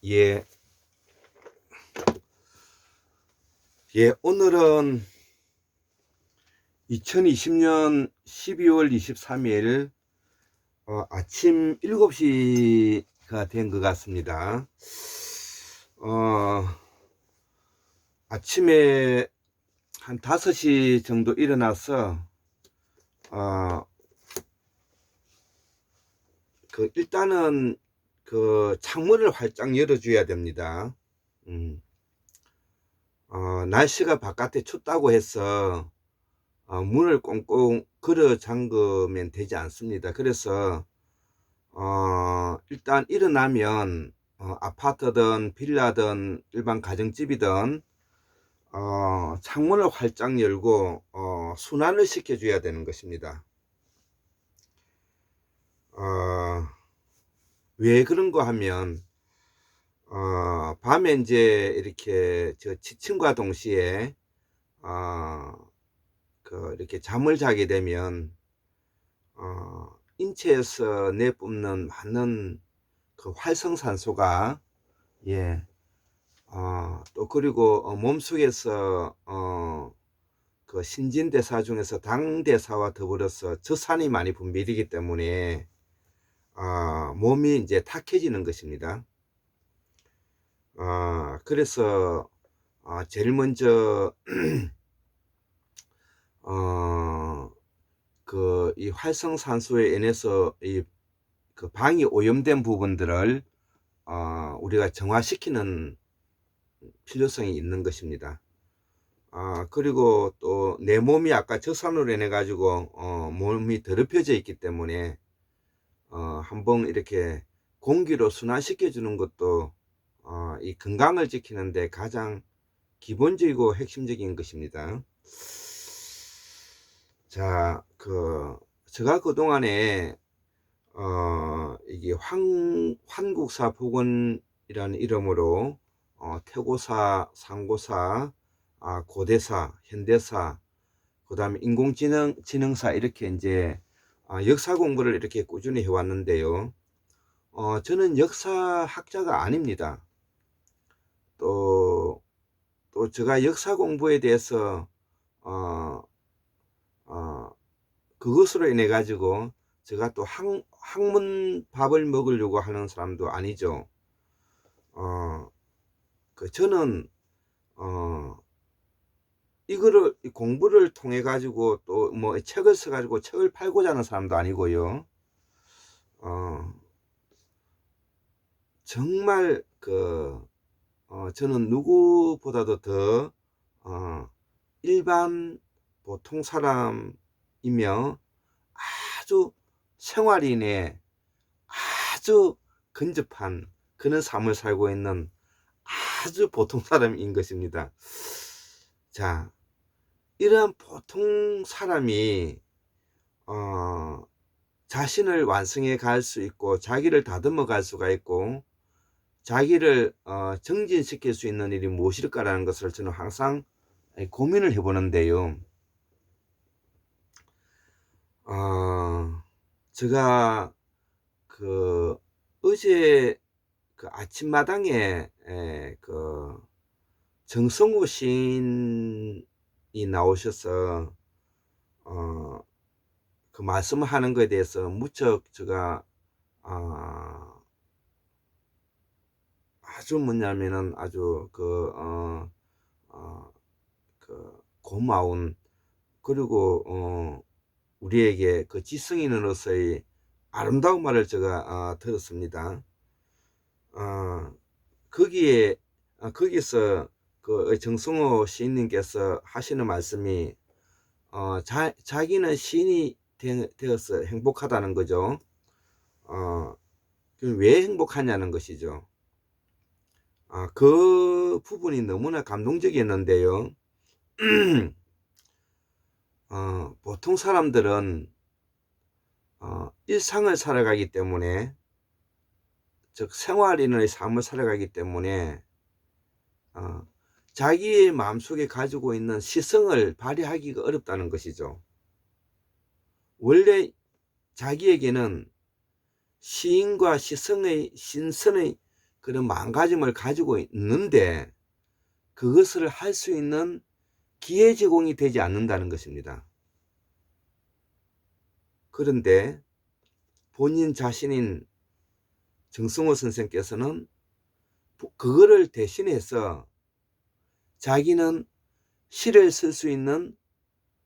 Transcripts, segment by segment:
예, 오늘은 2020년 12월 23일 아침 7시가 된 것 같습니다. 아침에 한 5시 정도 일어나서 일단은 창문을 활짝 열어줘야 됩니다. 날씨가 바깥에 춥다고 해서 문을 꽁꽁 걸어 잠그면 되지 않습니다. 그래서 일단 일어나면 아파트든 빌라든 일반 가정집이든 창문을 활짝 열고 순환을 시켜줘야 되는 것입니다. 왜 그런가 하면 밤에 이제 이렇게 지침과 동시에 이렇게 잠을 자게 되면 인체에서 내뿜는 많은 활성산소가 또 그리고 몸속에서 신진대사 중에서 당대사와 더불어서 젖산이 많이 분비되기 때문에 몸이 이제 탁해지는 것입니다. 그래서 제일 먼저 이 활성산소에 인해서 방이 오염된 부분들을 우리가 정화시키는 필요성이 있는 것입니다. 그리고 또 내 몸이 아까 젖산으로 인해 가지고 몸이 더럽혀져 있기 때문에 한번 이렇게 공기로 순환시켜 주는 것도 이 건강을 지키는데 가장 기본적이고 핵심적인 것입니다. 자, 제가 그동안에 이게 환국사 복원이라는 이름으로 태고사, 상고사, 고대사, 현대사, 그 다음에 인공지능사 이렇게 이제 역사 공부를 이렇게 꾸준히 해왔는데요. 저는 역사학자가 아닙니다. 또 제가 역사 공부에 대해서 그것으로 인해 가지고 제가 또 학문밥을 먹으려고 하는 사람도 아니죠. 저는 이거를 공부를 통해 가지고 또 뭐 책을 써 가지고 책을 팔고자 하는 사람도 아니고요. 정말 저는 누구보다도 더 일반 보통 사람이며 아주 생활인의 아주 근접한 그런 삶을 살고 있는 아주 보통 사람인 것입니다. 자, 이러한 보통 사람이 자신을 완성해 갈 수 있고 자기를 다듬어 갈 수가 있고 자기를 정진시킬 수 있는 일이 무엇일까라는 것을 저는 항상 고민을 해보는데요. 제가 어제 아침마당에 정성호 시인이 나오셔서 그 말씀을 하는 것에 대해서 무척 제가 아주 뭐냐면은 아주 고마운 그리고 우리에게 지성인으로서의 아름다운 말을 제가 들었습니다. 거기서 정승호 시인님께서 하시는 말씀이 자기는 시인이 되어서 행복하다는 거죠. 왜 행복하냐는 것이죠. 그 부분이 너무나 감동적이었는데요. 보통 사람들은 일상을 살아가기 때문에, 즉 생활인의 삶을 살아가기 때문에 자기의 마음속에 가지고 있는 시성을 발휘하기가 어렵다는 것이죠. 원래 자기에게는 시인과 시성의 신선의 그런 마음가짐을 가지고 있는데 그것을 할 수 있는 기회 제공이 되지 않는다는 것입니다. 그런데 본인 자신인 정승호 선생께서는 그거를 대신해서 자기는 시를 쓸 수 있는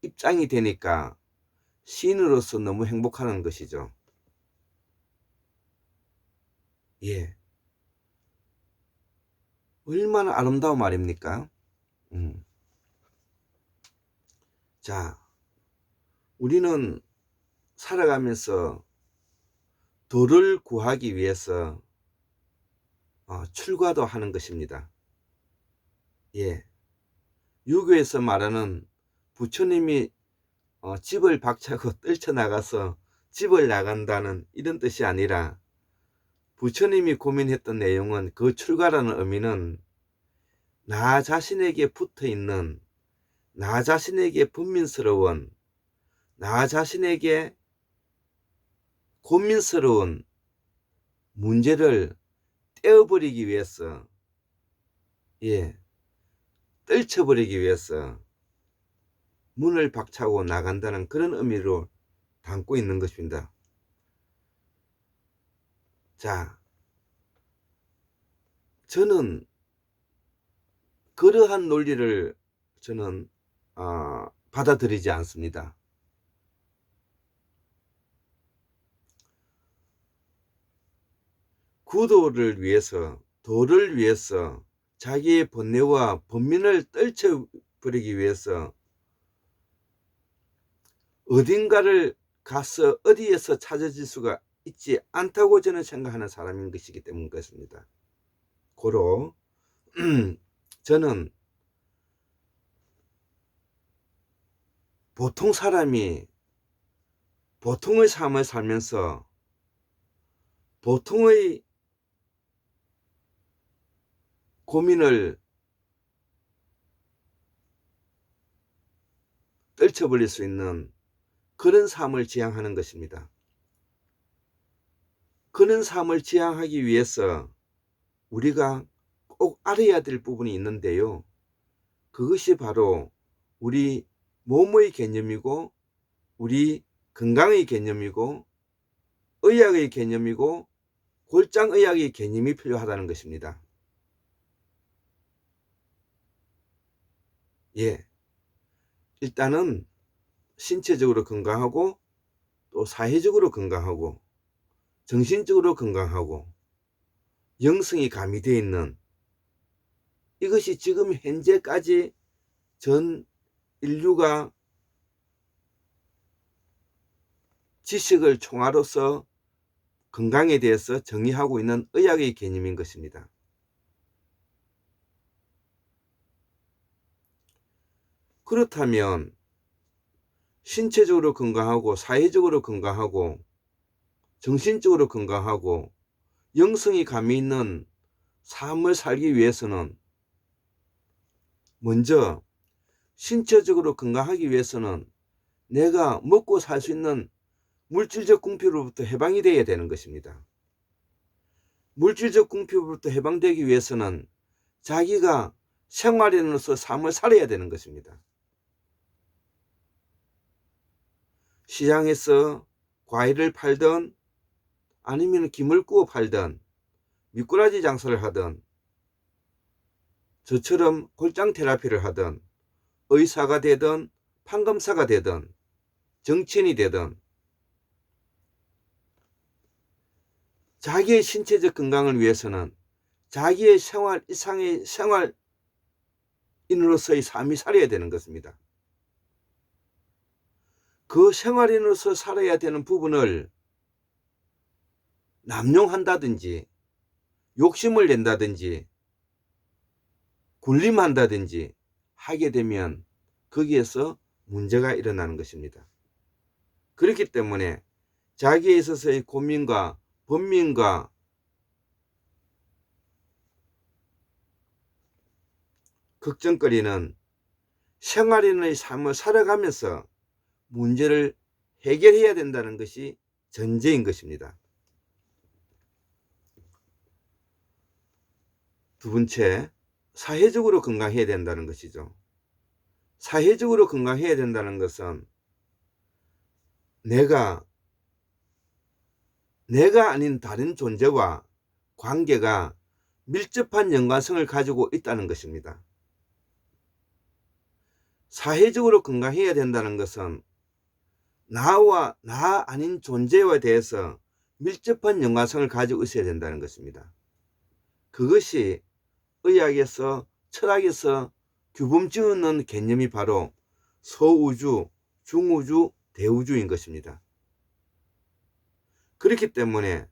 입장이 되니까 시인으로서 너무 행복하는 것이죠. 예. 얼마나 아름다운 말입니까? 자, 우리는 살아가면서 도를 구하기 위해서 출가도 하는 것입니다. 예. 유교에서 말하는 부처님이 집을 박차고 떨쳐나가서 집을 나간다는 이런 뜻이 아니라 부처님이 고민했던 내용은 그 출가라는 의미는 나 자신에게 붙어있는 나 자신에게 분민스러운 나 자신에게 고민스러운 문제를 떼어버리기 위해서 떨쳐버리기 위해서 문을 박차고 나간다는 그런 의미로 담고 있는 것입니다. 자, 저는 그러한 논리를 저는 받아들이지 않습니다. 구도를 위해서 도를 위해서 자기의 번뇌와 번민을 떨쳐버리기 위해서 어딘가를 가서 어디에서 찾아질 수가 있지 않다고 저는 생각하는 사람인 것이기 때문 그렇습니다. 고로 저는 보통 사람이 보통의 삶을 살면서 보통의 고민을 떨쳐버릴 수 있는 그런 삶을 지향하는 것입니다. 그런 삶을 지향하기 위해서 우리가 꼭 알아야 될 부분이 있는데요. 그것이 바로 우리 몸의 개념이고 우리 건강의 개념이고 의학의 개념이고 골장의학의 개념이 필요하다는 것입니다. 일단은 신체적으로 건강하고 또 사회적으로 건강하고 정신적으로 건강하고 영성이 가미되어 있는 이것이 지금 현재까지 전 인류가 지식을 총화로서 건강에 대해서 정의하고 있는 의학의 개념인 것입니다. 그렇다면 신체적으로 건강하고 사회적으로 건강하고 정신적으로 건강하고 영성이 감이 있는 삶을 살기 위해서는 먼저 신체적으로 건강하기 위해서는 내가 먹고 살 수 있는 물질적 궁핍으로부터 해방이 되어야 되는 것입니다. 물질적 궁핍으로부터 해방되기 위해서는 자기가 생활인으로서 삶을 살아야 되는 것입니다. 시장에서 과일을 팔던 아니면 김을 구워 팔던 미꾸라지 장사를 하던 저처럼 골장 테라피를 하던 의사가 되든 판검사가 되든 정치인이 되든 자기의 신체적 건강을 위해서는 자기의 생활 이상의 생활인으로서의 삶이 살아야 되는 것입니다. 그 생활인으로서 살아야 되는 부분을 남용한다든지 욕심을 낸다든지 군림한다든지 하게 되면 거기에서 문제가 일어나는 것입니다. 그렇기 때문에 자기에 있어서의 고민과 번민과 걱정거리는 생활인의 삶을 살아가면서 문제를 해결해야 된다는 것이 전제인 것입니다. 두 번째, 사회적으로 건강해야 된다는 것이죠. 사회적으로 건강해야 된다는 것은 내가 아닌 다른 존재와 관계가 밀접한 연관성을 가지고 있다는 것입니다. 사회적으로 건강해야 된다는 것은 나와 나 아닌 존재에 대해서 밀접한 연관성을 가지고 있어야 된다는 것입니다. 그것이 의학에서 철학에서 규범 지어놓은 개념이 바로 소우주, 중우주, 대우주인 것입니다. 그렇기 때문에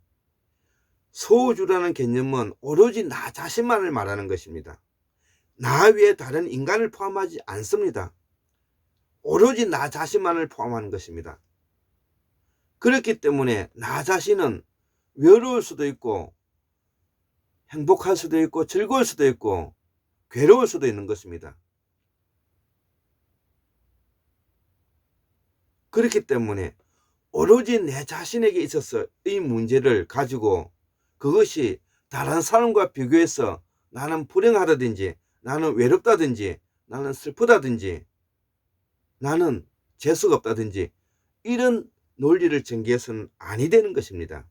소우주라는 개념은 오로지 나 자신만을 말하는 것입니다. 나 외에 다른 인간을 포함하지 않습니다. 오로지 나 자신만을 포함하는 것입니다. 그렇기 때문에 나 자신은 외로울 수도 있고 행복할 수도 있고 즐거울 수도 있고 괴로울 수도 있는 것입니다. 그렇기 때문에 오로지 내 자신에게 있어서 이 문제를 가지고 그것이 다른 사람과 비교해서 나는 불행하다든지 나는 외롭다든지 나는 슬프다든지 나는 재수가 없다든지 이런 논리를 전개해서는 아니 되는 것입니다.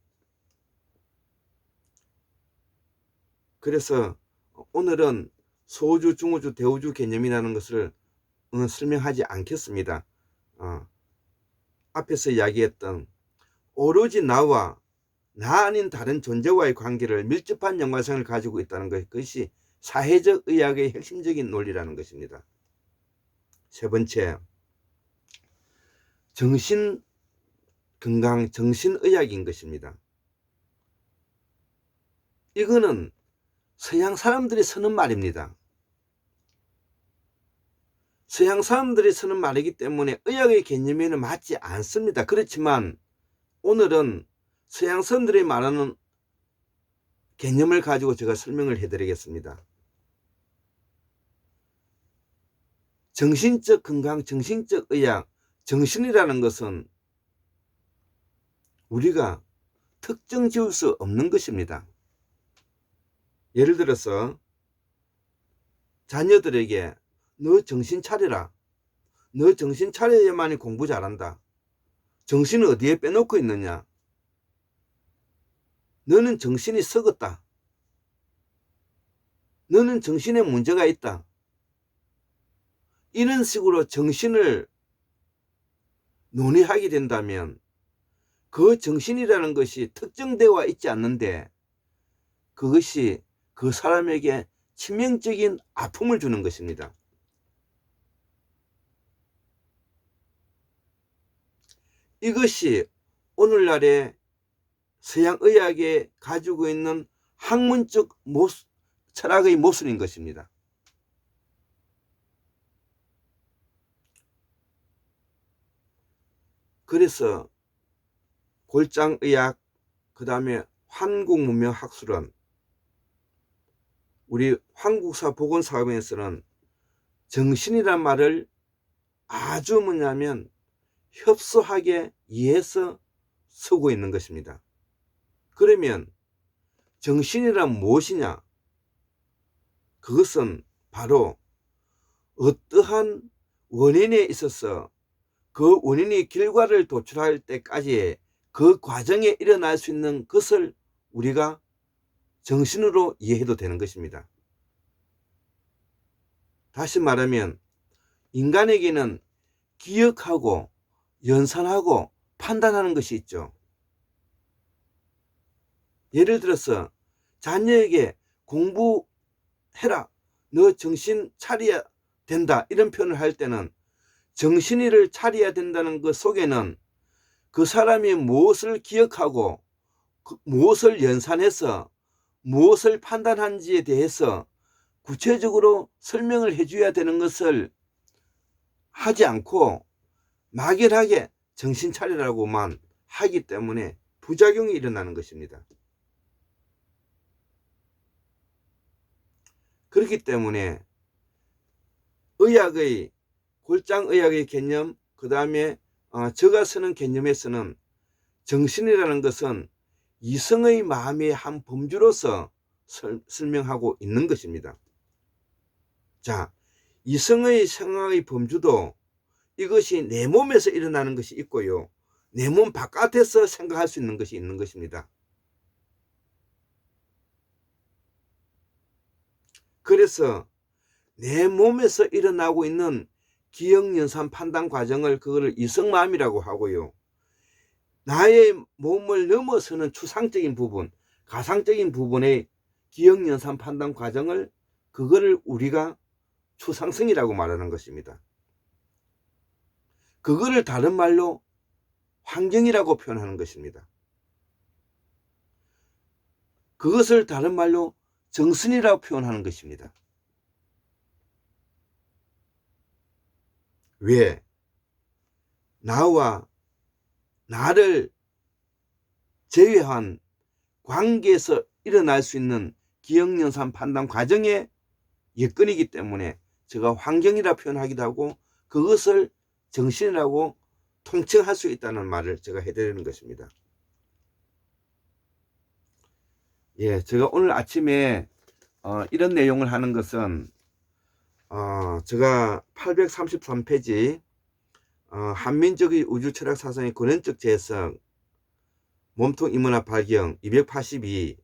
그래서 오늘은 소우주, 중우주, 대우주 개념이라는 것을 설명하지 않겠습니다. 앞에서 이야기했던 오로지 나와 나 아닌 다른 존재와의 관계를 밀접한 연관성을 가지고 있다는 것, 그것이 사회적 의학의 핵심적인 논리라는 것입니다. 세 번째, 정신건강, 정신의학인 것입니다. 이거는 서양 사람들이 쓰는 말입니다. 서양 사람들이 쓰는 말이기 때문에 의학의 개념에는 맞지 않습니다. 그렇지만 오늘은 서양 사람들이 말하는 개념을 가지고 제가 설명을 해드리겠습니다. 정신적 건강, 정신적 의학, 정신이라는 것은 우리가 특정 지을 수 없는 것입니다. 예를 들어서 자녀들에게 너 정신 차려라. 너 정신 차려야만이 공부 잘한다. 정신을 어디에 빼놓고 있느냐. 너는 정신이 썩었다. 너는 정신에 문제가 있다. 이런 식으로 정신을 논의하게 된다면 그 정신이라는 것이 특정되어 있지 않는데 그것이 그 사람에게 치명적인 아픔을 주는 것입니다. 이것이 오늘날의 서양의학에 가지고 있는 학문적 철학의 모순인 것입니다. 그래서 골장의학, 그 다음에 한국문명학술원, 우리 한국사 보건사업에서는 정신이란 말을 아주 뭐냐면 협소하게 이해해서 쓰고 있는 것입니다. 그러면 정신이란 무엇이냐? 그것은 바로 어떠한 원인에 있어서 그 원인이 결과를 도출할 때까지 그 과정에 일어날 수 있는 것을 우리가 정신으로 이해해도 되는 것입니다. 다시 말하면 인간에게는 기억하고 연산하고 판단하는 것이 있죠. 예를 들어서 자녀에게 공부해라, 너 정신 차려야 된다, 이런 표현을 할 때는 정신을 차려야 된다는 것 속에는 그 사람이 무엇을 기억하고 무엇을 연산해서 무엇을 판단한지에 대해서 구체적으로 설명을 해줘야 되는 것을 하지 않고 막연하게 정신 차리라고만 하기 때문에 부작용이 일어나는 것입니다. 그렇기 때문에 의학의 골장의학의 개념, 그 다음에 제가 쓰는 개념에서는 정신이라는 것은 이성의 마음의 한 범주로서 설명하고 있는 것입니다. 자, 이성의 생각의 범주도 이것이 내 몸에서 일어나는 것이 있고요, 내 몸 바깥에서 생각할 수 있는 것이 있는 것입니다. 그래서 내 몸에서 일어나고 있는 기억연산 판단 과정을 그거를 이성마음이라고 하고요, 나의 몸을 넘어서는 추상적인 부분, 가상적인 부분의 기억연산 판단 과정을 그거를 우리가 추상성이라고 말하는 것입니다. 그거를 다른 말로 환경이라고 표현하는 것입니다. 그것을 다른 말로 정신이라고 표현하는 것입니다. 왜? 나와 나를 제외한 관계에서 일어날 수 있는 기억연산 판단 과정의 여건이기 때문에 제가 환경이라 표현하기도 하고 그것을 정신이라고 통칭할 수 있다는 말을 제가 해드리는 것입니다. 예, 제가 오늘 아침에 이런 내용을 하는 것은 제가 833페이지 한민족의 우주철학 사상의 근원적 재해석 몸통 인문학 발견 282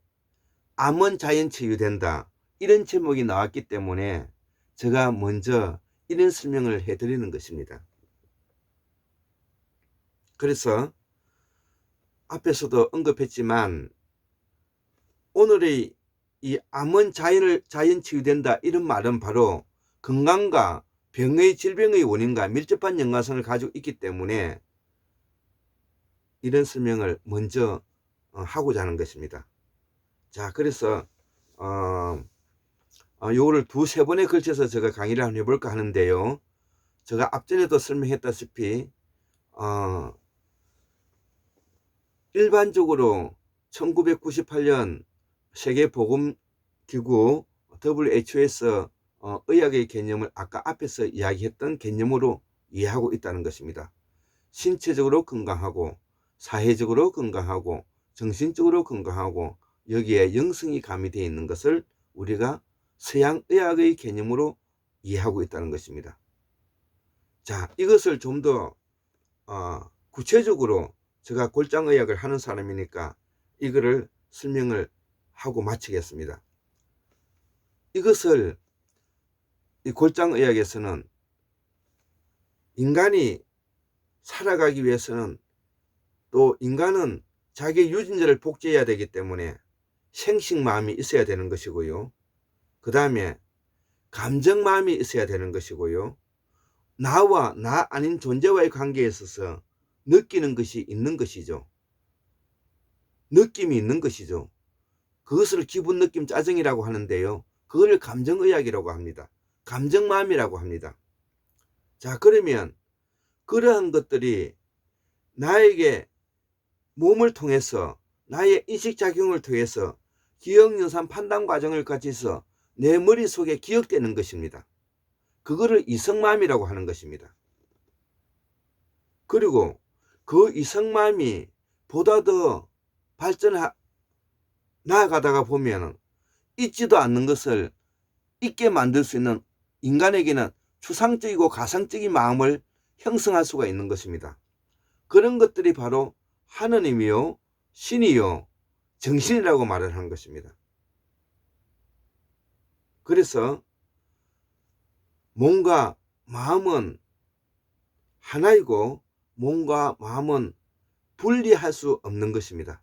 암은 자연 치유된다, 이런 제목이 나왔기 때문에 제가 먼저 이런 설명을 해드리는 것입니다. 그래서 앞에서도 언급했지만 오늘의 이 암은 자연 치유된다, 이런 말은 바로 건강과 병의 질병의 원인과 밀접한 연관성을 가지고 있기 때문에 이런 설명을 먼저 하고자 하는 것입니다. 자, 그래서 요거를 두세 번에 걸쳐서 제가 강의를 한번 해볼까 하는데요, 제가 앞전에도 설명했다시피 일반적으로 1998년 세계보건기구 WHO에서 의학의 개념을 아까 앞에서 이야기했던 개념으로 이해하고 있다는 것입니다. 신체적으로 건강하고 사회적으로 건강하고 정신적으로 건강하고 여기에 영성이 가미되어 있는 것을 우리가 서양의학의 개념으로 이해하고 있다는 것입니다. 자, 이것을 좀 더 구체적으로 제가 골장의학을 하는 사람이니까 이거를 설명을 하고 마치겠습니다. 이것을 이 골장의학에서는 인간이 살아가기 위해서는 또 인간은 자기 유전자를 복제해야 되기 때문에 생식마음이 있어야 되는 것이고요, 그 다음에 감정마음이 있어야 되는 것이고요, 나와 나 아닌 존재와의 관계에 있어서 느끼는 것이 있는 것이죠. 느낌이 있는 것이죠. 그것을 기분, 느낌, 짜증이라고 하는데요, 그걸 감정의학이라고 합니다. 감정마음이라고 합니다. 자, 그러면 그러한 것들이 나에게 몸을 통해서 나의 인식작용을 통해서 기억연산 판단 과정을 거쳐서 내 머릿속에 기억되는 것입니다. 그거를 이성마음이라고 하는 것입니다. 그리고 그 이성마음이 보다 더 나아가다가 보면 있지도 않는 것을 있게 만들 수 있는 인간에게는 추상적이고 가상적인 마음을 형성할 수가 있는 것입니다. 그런 것들이 바로 하느님이요, 신이요, 정신이라고 말을 하는 것입니다. 그래서 몸과 마음은 하나이고 몸과 마음은 분리할 수 없는 것입니다.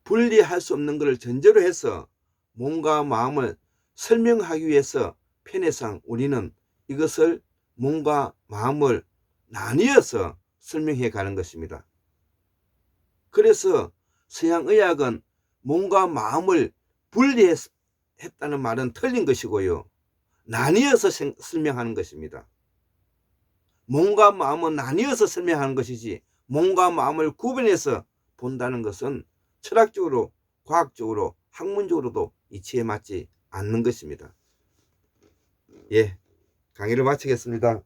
분리할 수 없는 것을 전제로 해서 몸과 마음을 설명하기 위해서 편의상 우리는 이것을 몸과 마음을 나뉘어서 설명해 가는 것입니다. 그래서 서양의학은 몸과 마음을 분리했다는 말은 틀린 것이고요, 나뉘어서 설명하는 것입니다. 몸과 마음은 나뉘어서 설명하는 것이지 몸과 마음을 구분해서 본다는 것은 철학적으로, 과학적으로, 학문적으로도 이치에 맞지 않는 것입니다. 예, 강의를 마치겠습니다.